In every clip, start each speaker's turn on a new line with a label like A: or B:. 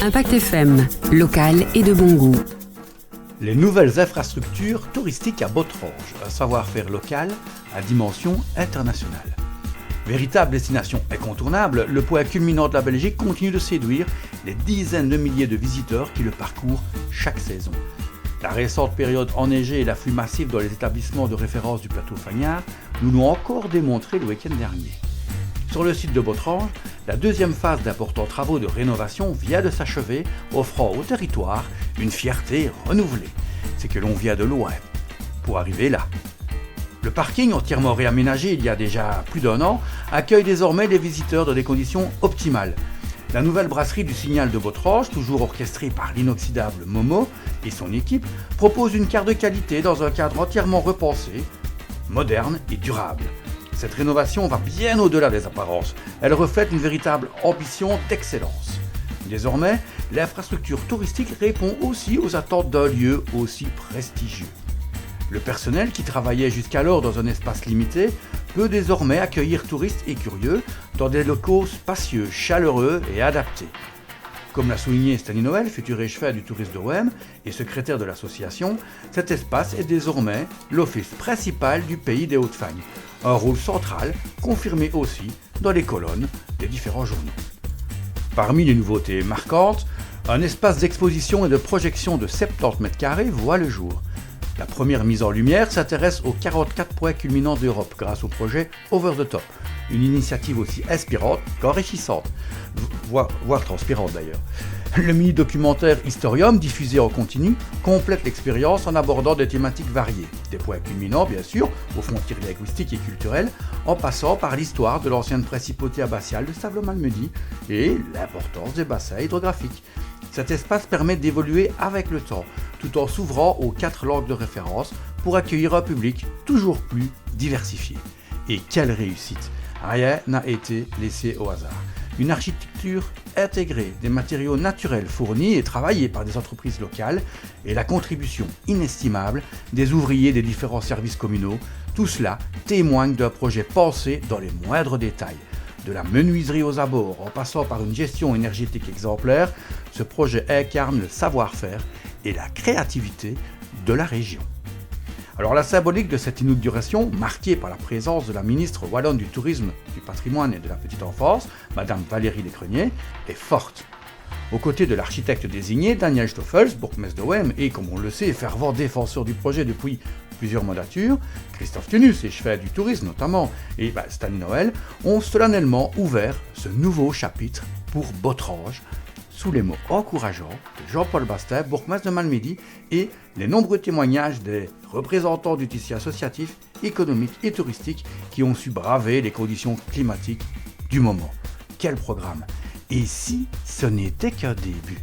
A: Impact FM, local et de bon goût.
B: Les nouvelles infrastructures touristiques à Botrange, un savoir-faire local à dimension internationale. Véritable destination incontournable, le point culminant de la Belgique continue de séduire les dizaines de milliers de visiteurs qui le parcourent chaque saison. La récente période enneigée et l'afflux massif dans les établissements de référence du plateau Fagnard nous l'ont encore démontré le week-end dernier. Sur le site de Botrange, la deuxième phase d'importants travaux de rénovation vient de s'achever, offrant au territoire une fierté renouvelée. C'est que l'on vient de loin pour arriver là. Le parking, entièrement réaménagé il y a déjà plus d'un an, accueille désormais les visiteurs dans des conditions optimales. La nouvelle brasserie du Signal de Botrange, toujours orchestrée par l'inoxydable Momo et son équipe, propose une carte de qualité dans un cadre entièrement repensé, moderne et durable. Cette rénovation va bien au-delà des apparences. Elle reflète une véritable ambition d'excellence. Désormais, l'infrastructure touristique répond aussi aux attentes d'un lieu aussi prestigieux. Le personnel qui travaillait jusqu'alors dans un espace limité peut désormais accueillir touristes et curieux dans des locaux spacieux, chaleureux et adaptés. Comme l'a souligné Stanley Noël, futur échevin du tourisme de Wem et secrétaire de l'association, cet espace est désormais l'office principal du pays des Hauts-de-Fagne. Un rôle central, confirmé aussi dans les colonnes des différents journaux. Parmi les nouveautés marquantes, un espace d'exposition et de projection de 70 m² voit le jour. La première mise en lumière s'intéresse aux 44 points culminants d'Europe grâce au projet Over the Top, une initiative aussi inspirante qu'enrichissante, voire transpirante d'ailleurs. Le mini-documentaire Historium, diffusé en continu, complète l'expérience en abordant des thématiques variées. Des points culminants, bien sûr, aux frontières linguistiques et culturelles, en passant par l'histoire de l'ancienne principauté abbatiale de Sablon-Malmedy et l'importance des bassins hydrographiques. Cet espace permet d'évoluer avec le temps, tout en s'ouvrant aux 4 langues de référence pour accueillir un public toujours plus diversifié. Et quelle réussite! Rien n'a été laissé au hasard. Une architecture intégrée, des matériaux naturels fournis et travaillés par des entreprises locales et la contribution inestimable des ouvriers des différents services communaux, tout cela témoigne d'un projet pensé dans les moindres détails. De la menuiserie aux abords, en passant par une gestion énergétique exemplaire, ce projet incarne le savoir-faire et la créativité de la région. Alors la symbolique de cette inauguration, marquée par la présence de la ministre wallonne du Tourisme, du Patrimoine et de la Petite Enfance, Madame Valérie Lescreniers, est forte. Aux côtés de l'architecte désigné, Daniel Stoffels, bourgmestre de Wem, et comme on le sait, fervent défenseur du projet depuis plusieurs mandatures, Christophe Tunus, échevin du tourisme notamment, et Stanley Noël, ont solennellement ouvert ce nouveau chapitre pour Botrange, sous les mots encourageants de Jean-Paul Bastin, bourgmestre de Malmedy, et les nombreux témoignages des représentants du tissu associatif, économique et touristique qui ont su braver les conditions climatiques du moment. Quel programme! Et si ce n'était qu'un début?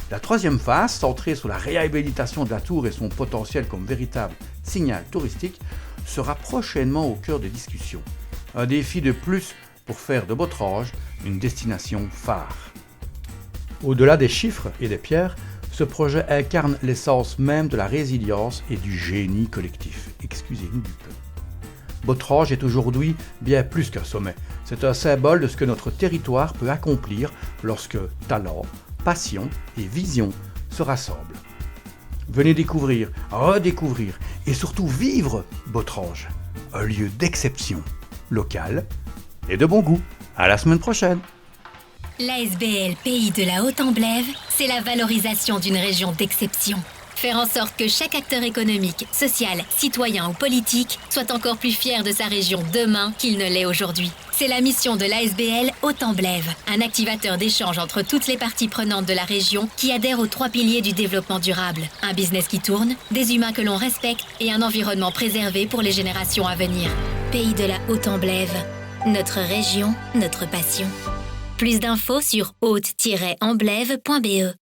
B: La troisième phase, centrée sur la réhabilitation de la tour et son potentiel comme véritable signal touristique, sera prochainement au cœur des discussions. Un défi de plus pour faire de Botrange une destination phare. Au-delà des chiffres et des pierres, ce projet incarne l'essence même de la résilience et du génie collectif. Excusez-nous du peu. Botrange est aujourd'hui bien plus qu'un sommet. C'est un symbole de ce que notre territoire peut accomplir lorsque talent, passion et vision se rassemblent. Venez découvrir, redécouvrir et surtout vivre Botrange, un lieu d'exception, local et de bon goût. À la semaine prochaine!
C: L'ASBL Pays de la Haute-Amblève, c'est la valorisation d'une région d'exception. Faire en sorte que chaque acteur économique, social, citoyen ou politique soit encore plus fier de sa région demain qu'il ne l'est aujourd'hui. C'est la mission de l'ASBL Haute-Amblève, un activateur d'échange entre toutes les parties prenantes de la région qui adhèrent aux 3 piliers du développement durable. Un business qui tourne, des humains que l'on respecte et un environnement préservé pour les générations à venir. Pays de la Haute-Amblève, notre région, notre passion. Plus d'infos sur haute-amblève.be.